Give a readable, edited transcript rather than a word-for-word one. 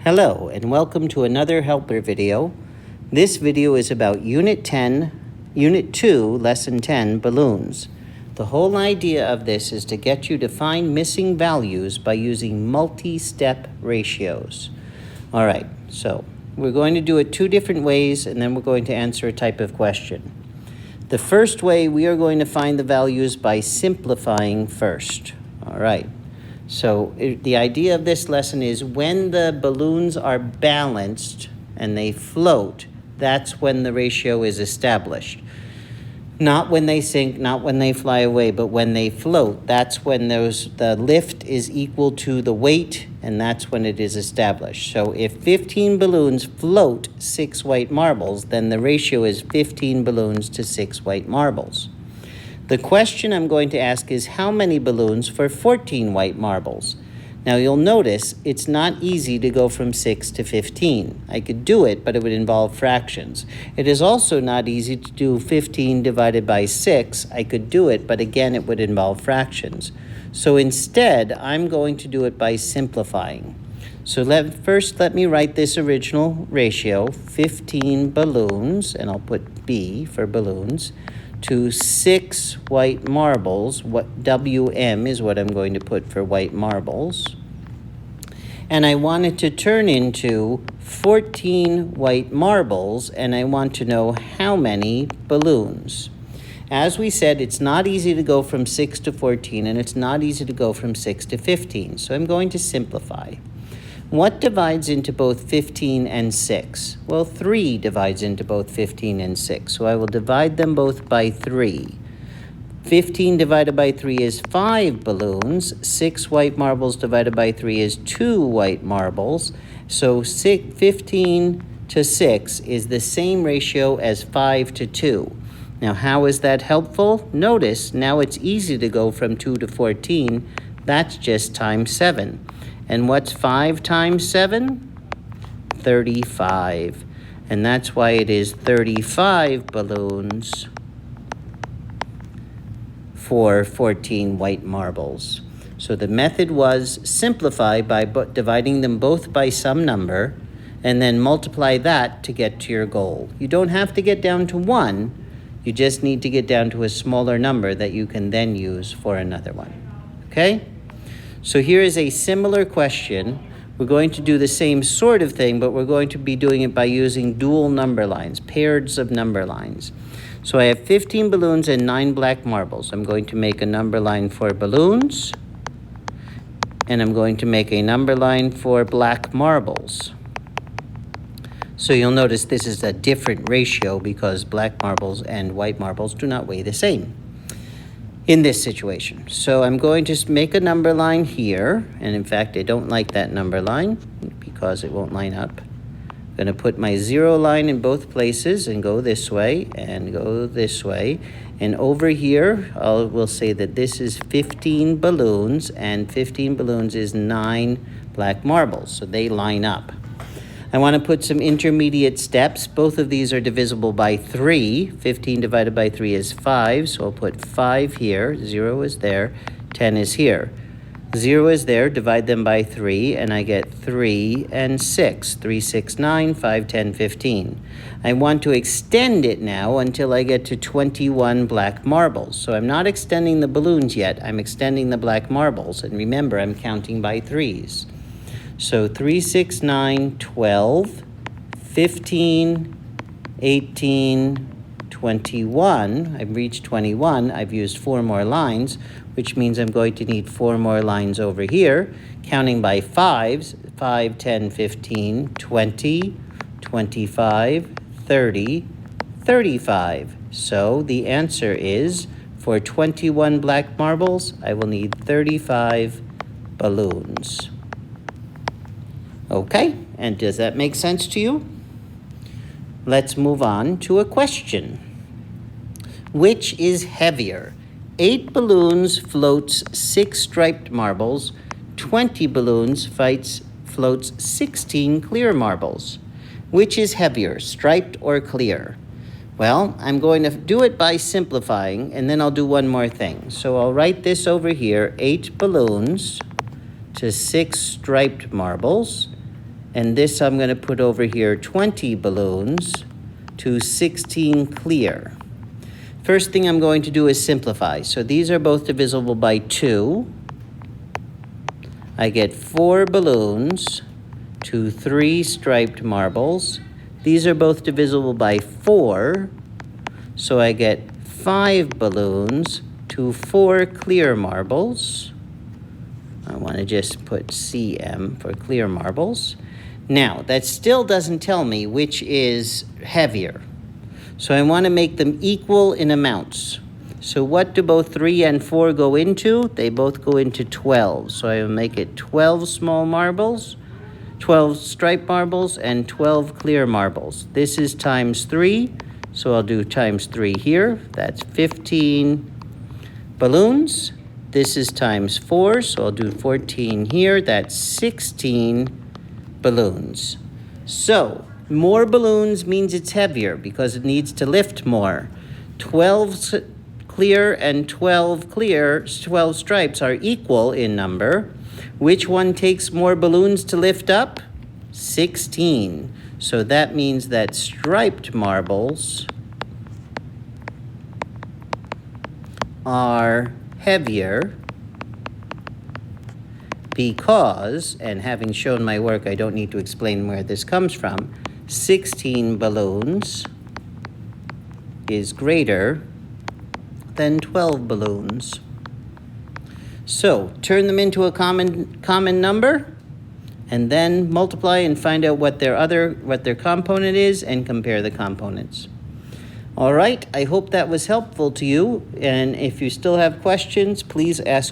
Hello and welcome to another helper video. This video is about Unit 2, Lesson 10, balloons. The whole idea of this is to get you to find missing values by using multi-step ratios. All right, so we're going to do it two different ways and then we're going to answer a type of question. The first way, we are going to find the values by simplifying first. All right. So the idea of this lesson is when the balloons are balanced and they float, that's when the ratio is established. Not when they sink, not when they fly away, but when they float, that's when the lift is equal to the weight, and that's when it is established. So if 15 balloons float 6 white marbles, then the ratio is 15 balloons to 6 white marbles. The question I'm going to ask is how many balloons for 14 white marbles? Now you'll notice it's not easy to go from 6 to 15. I could do it, but it would involve fractions. It is also not easy to do 15 divided by 6. I could do it, but again, it would involve fractions. So instead, I'm going to do it by simplifying. So first let me write this original ratio, 15 balloons, and I'll put B for balloons, to 6 white marbles. What WM is what I'm going to put for white marbles. And I want it to turn into 14 white marbles, and I want to know how many balloons. As we said, it's not easy to go from 6 to 14, and it's not easy to go from 6 to 15. So I'm going to simplify. What divides into both 15 and 6? Well, 3 divides into both 15 and 6, so I will divide them both by 3. 15 divided by 3 is 5 balloons. 6 white marbles divided by 3 is 2 white marbles. So 15 to 6 is the same ratio as 5 to 2. Now, how is that helpful? Notice, now it's easy to go from 2 to 14. That's just times 7. And what's 5 times 7? 35. And that's why it is 35 balloons for 14 white marbles. So the method was simplify by dividing them both by some number and then multiply that to get to your goal. You don't have to get down to 1. You just need to get down to a smaller number that you can then use for another one. Okay? So here is a similar question. We're going to do the same sort of thing, but we're going to be doing it by using dual number lines, pairs of number lines. So I have 15 balloons and 9 black marbles. I'm going to make a number line for balloons, and I'm going to make a number line for black marbles. So you'll notice this is a different ratio because black marbles and white marbles do not weigh the same in this situation. So I'm going to make a number line here, and in fact I don't like that number line because it won't line up. I'm going to put my 0 line in both places and go this way and go this way, and over here we'll say that this is 15 balloons, and 15 balloons is 9 black marbles, so they line up. I want to put some intermediate steps. Both of these are divisible by 3. 15 divided by 3 is 5, so I'll put 5 here. 0 is there. 10 is here. 0 is there. Divide them by 3, and I get 3 and 6. 3, 6, 9, 5, 10, 15. I want to extend it now until I get to 21 black marbles. So I'm not extending the balloons yet. I'm extending the black marbles. And remember, I'm counting by 3s. So 3, 6, 9, 12, 15, 18, 21. I've reached 21. I've used 4 more lines, which means I'm going to need 4 more lines over here, counting by 5s, 5, 10, 15, 20, 25, 30, 35. So the answer is, for 21 black marbles, I will need 35 balloons. Okay, and does that make sense to you? Let's move on to a question. Which is heavier? 8 balloons floats 6 striped marbles. 20 balloons floats 16 clear marbles. Which is heavier, striped or clear? Well, I'm going to do it by simplifying, and then I'll do one more thing. So I'll write this over here, 8 balloons to 6 striped marbles. And this I'm going to put over here 20 balloons to 16 clear. First thing I'm going to do is simplify. So these are both divisible by 2. I get 4 balloons to 3 striped marbles. These are both divisible by 4. So I get 5 balloons to 4 clear marbles. I want to just put CM for clear marbles. Now, that still doesn't tell me which is heavier. So I want to make them equal in amounts. So what do both 3 and 4 go into? They both go into 12. So I will make it 12 small marbles, 12 striped marbles, and 12 clear marbles. This is times 3, so I'll do times 3 here. That's 15 balloons. This is times 4, so I'll do 14 here. That's 16 balloons. So more balloons means it's heavier because it needs to lift more. 12 clear and 12 stripes are equal in number. Which one takes more balloons to lift up? 16. So that means that striped marbles are heavier because, and having shown my work, I don't need to explain where this comes from, 16 balloons is greater than 12 balloons. So turn them into a common number, and then multiply and find out what their component is and compare the components. All right, I hope that was helpful to you, and if you still have questions, please ask